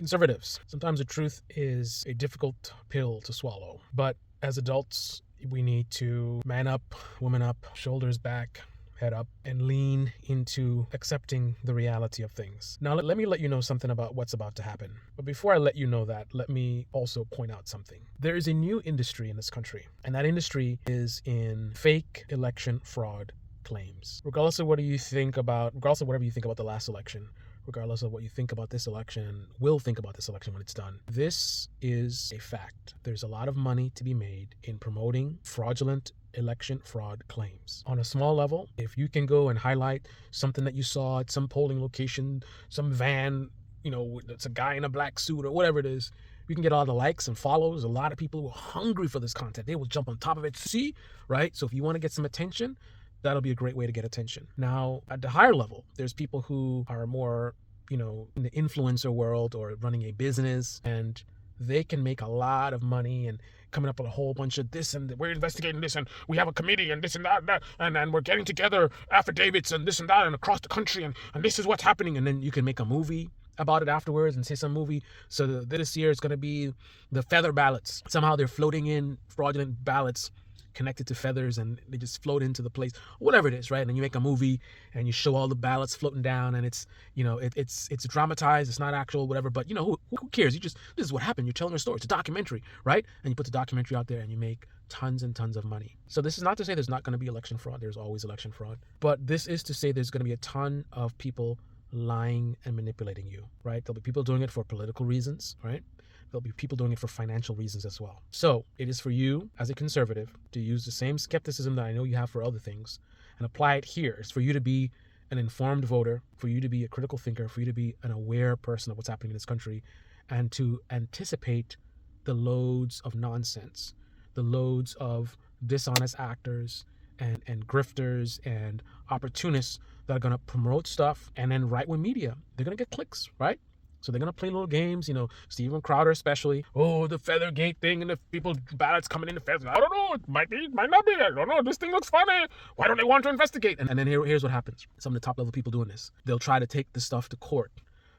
Conservatives, sometimes the truth is a difficult pill to swallow, but as adults, we need to man up, woman up, shoulders back, head up, and lean into accepting the reality of things. Now, let me let you know something about what's about to happen. But before I let you know that, let me also point out something. There is a new industry in this country, and that industry is in fake election fraud claims. Regardless of whatever you think about the last election, regardless of what you think about this election, will think about this election when it's done. This is a fact. There's a lot of money to be made in promoting fraudulent election fraud claims. On a small level, if you can go and highlight something that you saw at some polling location, some van, it's a guy in a black suit or whatever it is, you can get all the likes and follows. A lot of people who are hungry for this content, they will jump on top of it. See, right? So if you want to get some attention, that'll be a great way to get attention. Now, at the higher level, there's people who are more, in the influencer world or running a business, and they can make a lot of money and coming up with a whole bunch of this, and we're investigating this, and we have a committee, and this and that, and we're getting together affidavits and this and that, and across the country, and this is what's happening. And then you can make a movie about it afterwards and say some movie. So this year is going to be the feather ballots. Somehow they're floating in fraudulent ballots connected to feathers, and they just float into the place, whatever it is, right? And then you make a movie and you show all the ballots floating down, and it's it's dramatized, it's not actual, whatever, but who cares? This is what happened. You're telling a story. It's a documentary, right? And you put the documentary out there and you make tons and tons of money. So this is not to say there's not going to be election fraud. There's always election fraud, but this is to say there's going to be a ton of people lying and manipulating you, right? There'll be people doing it for political reasons, right? There'll be people doing it for financial reasons as well. So it is for you as a conservative to use the same skepticism that I know you have for other things and apply it here. It's for you to be an informed voter, for you to be a critical thinker, for you to be an aware person of what's happening in this country, and to anticipate the loads of nonsense, the loads of dishonest actors and grifters and opportunists that are going to promote stuff, and then right-wing media, they're going to get clicks, right? So they're going to play little games, Steven Crowder especially. Oh, the Feathergate thing and the people, ballots coming in the feathers. I don't know. It might be, might not be. I don't know. This thing looks funny. Why don't they want to investigate? And then here's what happens. Some of the top level people doing this, they'll try to take this stuff to court,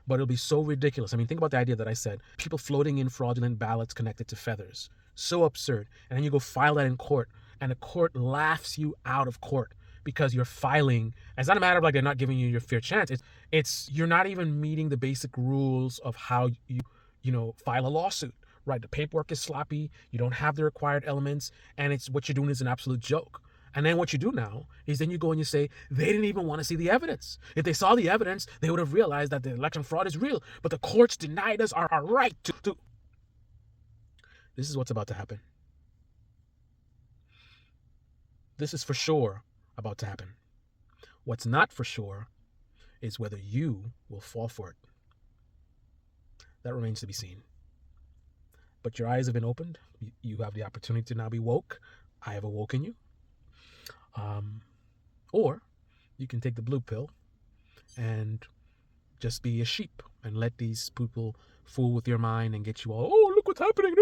but it'll be so ridiculous. I mean, think about the idea that I said, people floating in fraudulent ballots connected to feathers. So absurd. And then you go file that in court, and the court laughs you out of court, because you're filing. It's not a matter of like they're not giving you your fair chance. It's you're not even meeting the basic rules of how you file a lawsuit, right? The paperwork is sloppy. You don't have the required elements, and it's what you're doing is an absolute joke. And then what you do now is then you go and you say they didn't even want to see the evidence. If they saw the evidence, they would have realized that the election fraud is real. But the courts denied us our right to. This is what's about to happen. This is for sure about to happen. What's not for sure is whether you will fall for it. That remains to be seen. But your eyes have been opened. You have the opportunity to now be woke. I have awoken you. Or you can take the blue pill and just be a sheep and let these people fool with your mind and get you all, oh, look what's happening.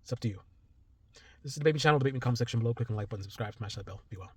It's up to you. This is the Debate Me channel. Debate Me comment section below. Click on the like button, subscribe, smash that bell. Be well.